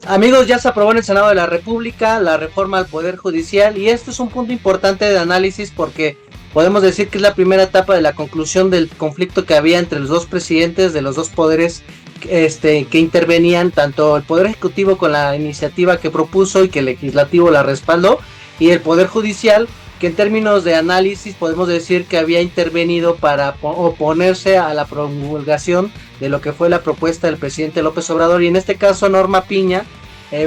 Amigos, ya se aprobó en el Senado de la República la reforma al Poder Judicial y esto es un punto importante de análisis porque podemos decir que es la primera etapa de la conclusión del conflicto que había entre los dos presidentes de los dos poderes que intervenían, tanto el Poder Ejecutivo con la iniciativa que propuso y que el Legislativo la respaldó, y el Poder Judicial, que en términos de análisis podemos decir que había intervenido para oponerse a la promulgación de lo que fue la propuesta del presidente López Obrador, y en este caso Norma Piña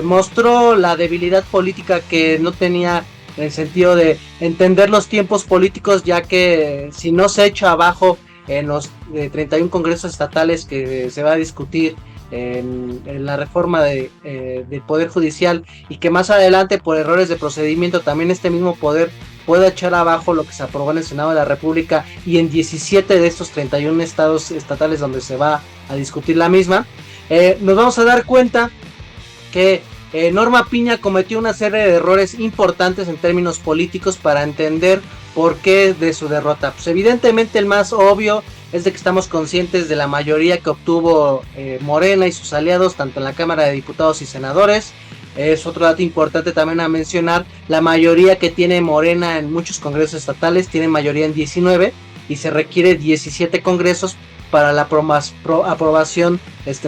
mostró la debilidad política que no tenía en el sentido de entender los tiempos políticos, ya que si no se echa abajo en los 31 congresos estatales que se va a discutir en la reforma del Poder Judicial, y que más adelante por errores de procedimiento también este mismo poder pueda echar abajo lo que se aprobó en el Senado de la República y en 17 de estos 31 estados estatales donde se va a discutir la misma, nos vamos a dar cuenta que Norma Piña cometió una serie de errores importantes en términos políticos para entender por qué de su derrota. Pues evidentemente el más obvio es de que estamos conscientes de la mayoría que obtuvo Morena y sus aliados, tanto en la Cámara de Diputados y Senadores. Es otro dato importante también a mencionar, la mayoría que tiene Morena en muchos congresos estatales, tiene mayoría en 19 y se requiere 17 congresos para la aprobación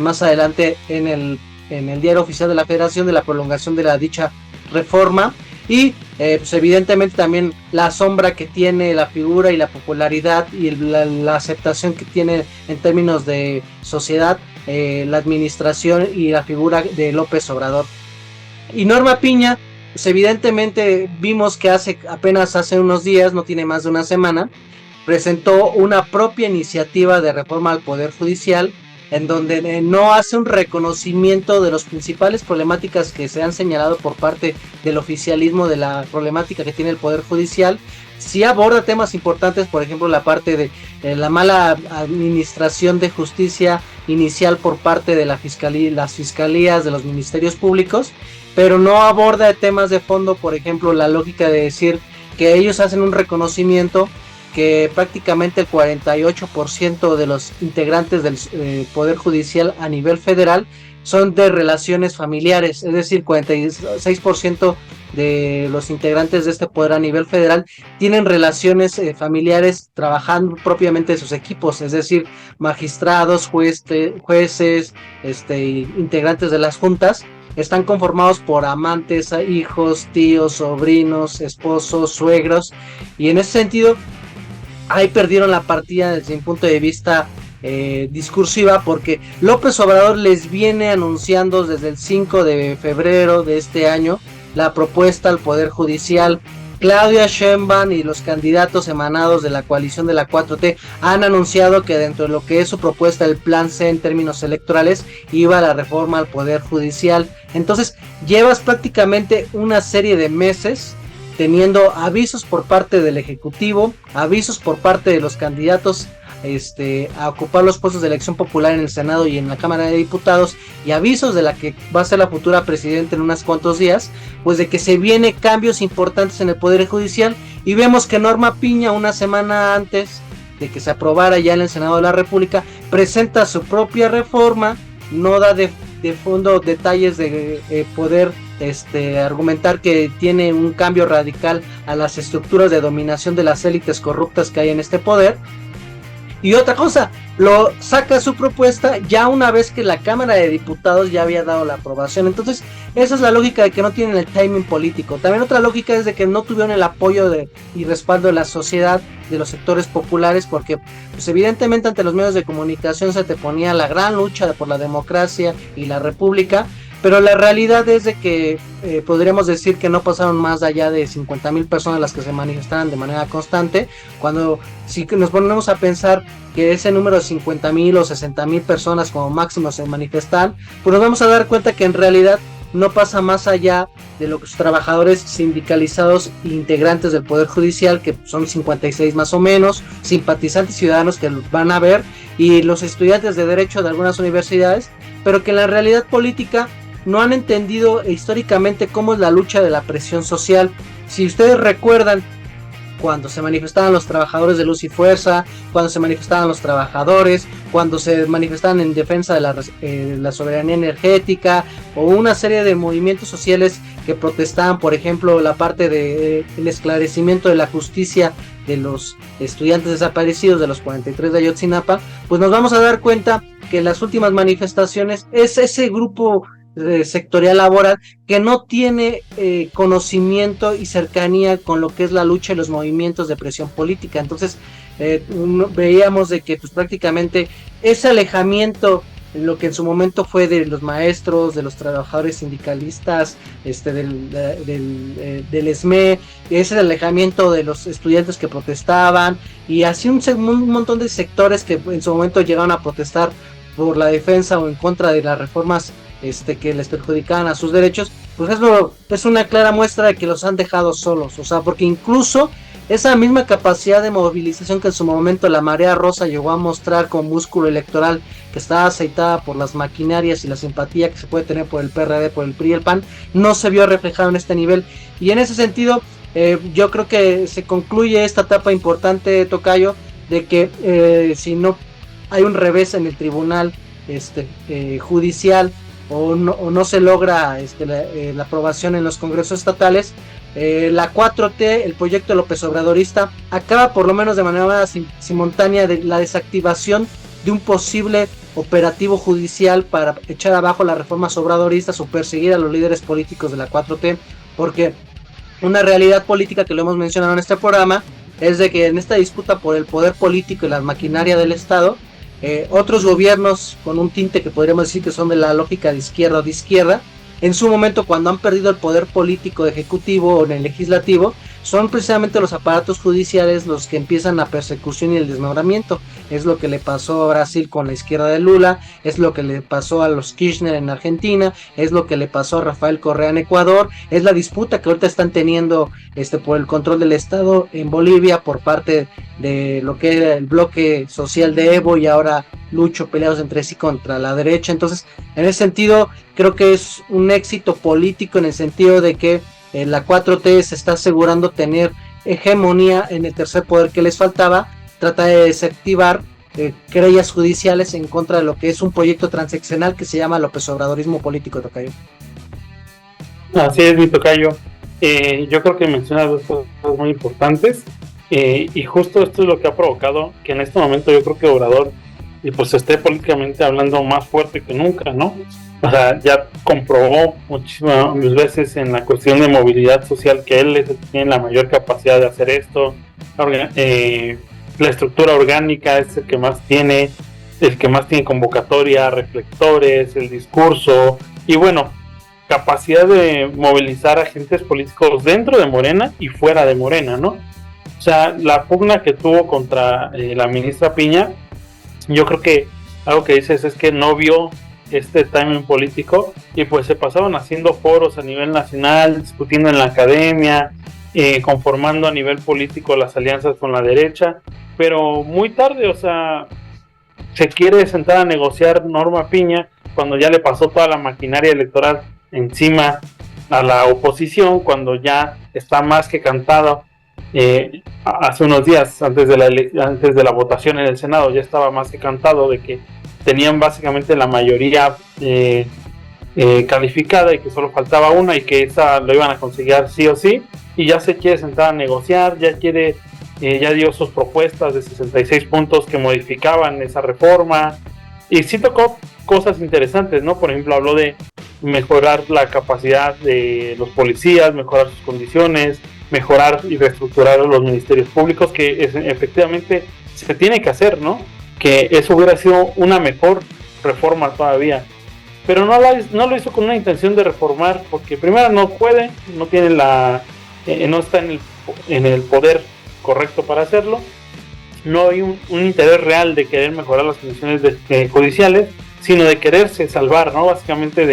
más adelante en el Diario Oficial de la Federación de la prolongación de la dicha reforma. Y pues evidentemente también la sombra que tiene la figura y la popularidad y la aceptación que tiene en términos de sociedad la administración y la figura de López Obrador. Y Norma Piña, pues evidentemente vimos que apenas hace unos días, no tiene más de una semana, presentó una propia iniciativa de reforma al Poder Judicial, en donde no hace un reconocimiento de las principales problemáticas que se han señalado por parte del oficialismo, de la problemática que tiene el Poder Judicial. Sí aborda temas importantes, por ejemplo la parte de la mala administración de justicia inicial por parte de las fiscalías, de los ministerios públicos, pero no aborda temas de fondo, por ejemplo la lógica de decir que ellos hacen un reconocimiento que prácticamente el 48% de los integrantes del Poder Judicial a nivel federal son de relaciones familiares, es decir, 46% de los integrantes de este poder a nivel federal tienen relaciones familiares trabajando propiamente en sus equipos, es decir, magistrados, jueces, integrantes de las juntas, están conformados por amantes, hijos, tíos, sobrinos, esposos, suegros, y en ese sentido ahí perdieron la partida desde mi punto de vista discursiva, porque López Obrador les viene anunciando desde el 5 de febrero de este año la propuesta al Poder Judicial. Claudia Sheinbaum y los candidatos emanados de la coalición de la 4T han anunciado que dentro de lo que es su propuesta, el plan C en términos electorales, iba la reforma al Poder Judicial. Entonces llevas prácticamente una serie de meses teniendo avisos por parte del Ejecutivo, avisos por parte de los candidatos a ocupar los puestos de elección popular en el Senado y en la Cámara de Diputados, y avisos de la que va a ser la futura presidenta en unos cuantos días, pues de que se vienen cambios importantes en el Poder Judicial. Y vemos que Norma Piña, una semana antes de que se aprobara ya en el Senado de la República, presenta su propia reforma, no da de fondo detalles de poder argumentar que tiene un cambio radical a las estructuras de dominación de las élites corruptas que hay en este poder. Y otra cosa, lo saca su propuesta ya una vez que la Cámara de Diputados ya había dado la aprobación. Entonces esa es la lógica de que no tienen el timing político. También otra lógica es de que no tuvieron el apoyo y respaldo de la sociedad, de los sectores populares, porque pues evidentemente ante los medios de comunicación se te ponía la gran lucha por la democracia y la república, pero la realidad es de que podríamos decir que no pasaron más allá de 50,000 personas las que se manifestaban de manera constante, cuando si nos ponemos a pensar que ese número de 50,000 o 60,000 personas como máximo se manifestan, pues nos vamos a dar cuenta que en realidad no pasa más allá de los trabajadores sindicalizados e integrantes del Poder Judicial, que son 56 más o menos, simpatizantes ciudadanos que van a ver, y los estudiantes de Derecho de algunas universidades, pero que en la realidad política no han entendido históricamente cómo es la lucha de la presión social. Si ustedes recuerdan, cuando se manifestaban los trabajadores de Luz y Fuerza, cuando se manifestaban los trabajadores, cuando se manifestaban en defensa de la soberanía energética, o una serie de movimientos sociales que protestaban, por ejemplo, la parte del esclarecimiento de la justicia de los estudiantes desaparecidos de los 43 de Ayotzinapa, pues nos vamos a dar cuenta que las últimas manifestaciones es ese grupo sectorial laboral que no tiene conocimiento y cercanía con lo que es la lucha y los movimientos de presión política. Entonces veíamos de que pues prácticamente ese alejamiento, lo que en su momento fue de los maestros, de los trabajadores sindicalistas, del ESME, ese alejamiento de los estudiantes que protestaban, y así un montón de sectores que en su momento llegaron a protestar por la defensa o en contra de las reformas que les perjudicaban a sus derechos, pues es una clara muestra de que los han dejado solos. O sea, porque incluso esa misma capacidad de movilización que en su momento la Marea Rosa llegó a mostrar como músculo electoral, que estaba aceitada por las maquinarias y la simpatía que se puede tener por el PRD, por el PRI y el PAN, no se vio reflejado en este nivel. Y en ese sentido, yo creo que se concluye esta etapa importante, Tocayo, de que si no hay un revés en el tribunal judicial, o no se logra la aprobación en los congresos estatales, la 4T, el proyecto López Obradorista, acaba por lo menos de manera simultánea de la desactivación de un posible operativo judicial para echar abajo las reformas obradoristas o perseguir a los líderes políticos de la 4T, porque una realidad política que lo hemos mencionado en este programa es de que en esta disputa por el poder político y la maquinaria del Estado, otros gobiernos con un tinte que podríamos decir que son de la lógica de izquierda o de izquierda, en su momento cuando han perdido el poder político ejecutivo o en el legislativo, son precisamente los aparatos judiciales los que empiezan la persecución y el desmembramiento. Es lo que le pasó a Brasil con la izquierda de Lula, es lo que le pasó a los Kirchner en Argentina, es lo que le pasó a Rafael Correa en Ecuador, es la disputa que ahorita están teniendo por el control del Estado en Bolivia por parte de lo que era el bloque social de Evo y ahora Lucho, peleados entre sí contra la derecha. Entonces, en ese sentido, creo que es un éxito político en el sentido de que la 4T se está asegurando tener hegemonía en el tercer poder que les faltaba, trata de desactivar querellas judiciales en contra de lo que es un proyecto transaccional que se llama López Obradorismo político, Tocayo. Así es, mi Tocayo. Yo creo que mencionas dos cosas muy importantes, y justo esto es lo que ha provocado que en este momento yo creo que Obrador pues esté políticamente hablando más fuerte que nunca, ¿no? O sea, ya comprobó muchísimas veces en la cuestión de movilidad social que él es el que tiene la mayor capacidad de hacer esto. La estructura orgánica es el que más tiene convocatoria, reflectores, el discurso y bueno, capacidad de movilizar agentes políticos dentro de Morena y fuera de Morena, ¿no? O sea, la pugna que tuvo contra la ministra Piña, yo creo que algo que dices es que no vio este timing político y pues se pasaban haciendo foros a nivel nacional, discutiendo en la academia, conformando a nivel político las alianzas con la derecha, pero muy tarde. O sea, se quiere sentar a negociar Norma Piña cuando ya le pasó toda la maquinaria electoral encima a la oposición, cuando ya está más que cantado. Hace unos días antes de la votación en el Senado ya estaba más que cantado de que tenían básicamente la mayoría calificada y que solo faltaba una y que esa lo iban a conseguir sí o sí, y ya se quiere sentar a negociar, ya dio sus propuestas de 66 puntos que modificaban esa reforma, y sí tocó cosas interesantes, ¿no? Por ejemplo, habló de mejorar la capacidad de los policías, mejorar sus condiciones, mejorar y reestructurar los ministerios públicos, que efectivamente se tiene que hacer, ¿no? Que eso hubiera sido una mejor reforma todavía, pero no lo hizo con una intención de reformar, porque primero no puede, no tiene no está en el poder correcto para hacerlo, no hay un interés real de querer mejorar las condiciones judiciales, sino de quererse salvar, ¿no? Básicamente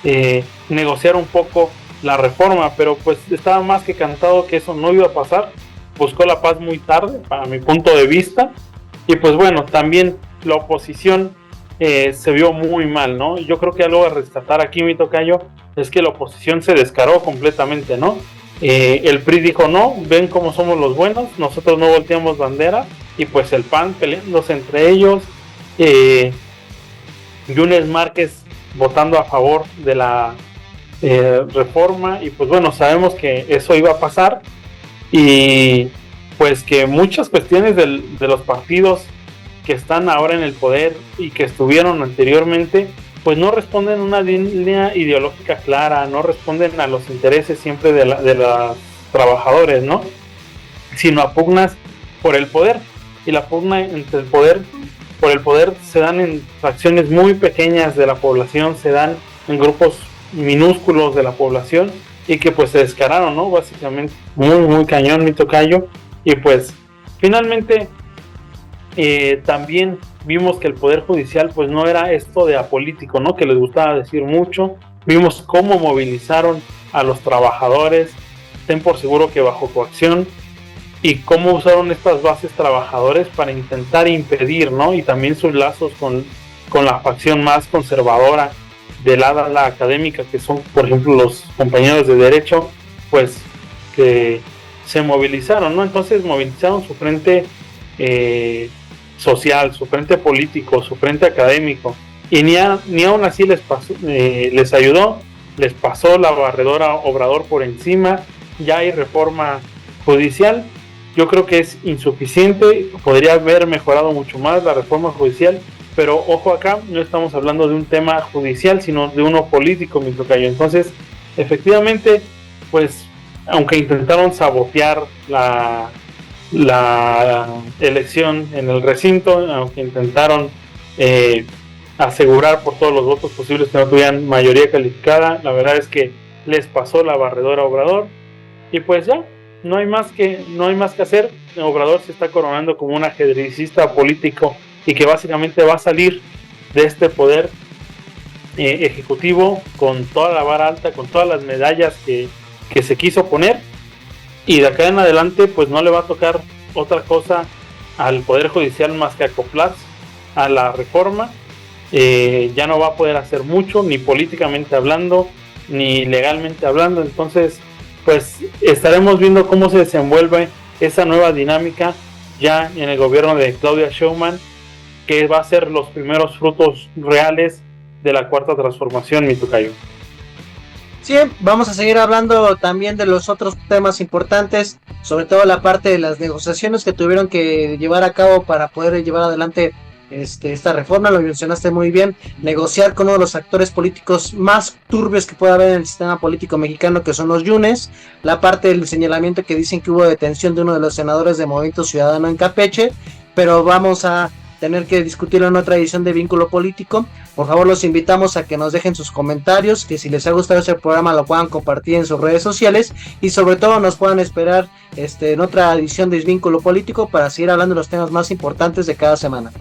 de negociar un poco la reforma, pero pues estaba más que cantado que eso no iba a pasar. Buscó la paz muy tarde, para mi punto de vista, y pues bueno, también la oposición se vio muy mal, ¿no? Yo creo que algo a rescatar aquí, mi Tocayo, es que la oposición se descaró completamente, ¿no? El PRI dijo no, ven cómo somos los buenos, nosotros no volteamos bandera, y pues el PAN peleándose entre ellos, Yunes Márquez votando a favor de la reforma, y pues bueno, sabemos que eso iba a pasar, y pues que muchas cuestiones de los partidos que están ahora en el poder y que estuvieron anteriormente, pues no responden a una línea ideológica clara, no responden a los intereses siempre de los trabajadores, ¿no? Sino a pugnas por el poder, y la pugna entre el poder, por el poder se dan en fracciones muy pequeñas de la población, se dan en grupos minúsculos de la población, y que pues se descararon, ¿no? Básicamente, muy cañón, mi tocayo, y pues finalmente también vimos que el Poder Judicial pues no era esto de apolítico, ¿no? Que les gustaba decir mucho. Vimos cómo movilizaron a los trabajadores, ten por seguro que bajo coacción, y cómo usaron estas bases trabajadores para intentar impedir, ¿no? Y también sus lazos con la facción más conservadora del ala académica, que son, por ejemplo, los compañeros de derecho, pues que se movilizaron, ¿no? Entonces movilizaron su frente social, su frente político, su frente académico, y ni aún así les ayudó, les pasó la barredora Obrador por encima. Ya hay reforma judicial, yo creo que es insuficiente, podría haber mejorado mucho más la reforma judicial, pero ojo, acá no estamos hablando de un tema judicial, sino de uno político, mi tocayo. Entonces, efectivamente, pues, aunque intentaron sabotear la elección en el recinto, aunque intentaron asegurar por todos los votos posibles que no tuvieran mayoría calificada, la verdad es que les pasó la barredora Obrador, y pues ya, no hay más que hacer. Obrador se está coronando como un ajedrecista político, y que básicamente va a salir de este poder ejecutivo con toda la vara alta, con todas las medallas que se quiso poner, y de acá en adelante pues no le va a tocar otra cosa al Poder Judicial más que acoplarse a la reforma. Ya no va a poder hacer mucho, ni políticamente hablando, ni legalmente hablando. Entonces pues estaremos viendo cómo se desenvuelve esa nueva dinámica ya en el gobierno de Claudia Sheinbaum, que va a ser los primeros frutos reales de la cuarta transformación, mi tocayo. Sí, vamos a seguir hablando también de los otros temas importantes, sobre todo la parte de las negociaciones que tuvieron que llevar a cabo para poder llevar adelante esta reforma. Lo mencionaste muy bien, negociar con uno de los actores políticos más turbios que puede haber en el sistema político mexicano, que son los Yunes. La parte del señalamiento que dicen que hubo detención de uno de los senadores de Movimiento Ciudadano en Campeche, pero vamos a tener que discutirlo en otra edición de Vínculo Político. Por favor, los invitamos a que nos dejen sus comentarios, que si les ha gustado este programa lo puedan compartir en sus redes sociales, y sobre todo nos puedan esperar en otra edición de Vínculo Político para seguir hablando de los temas más importantes de cada semana.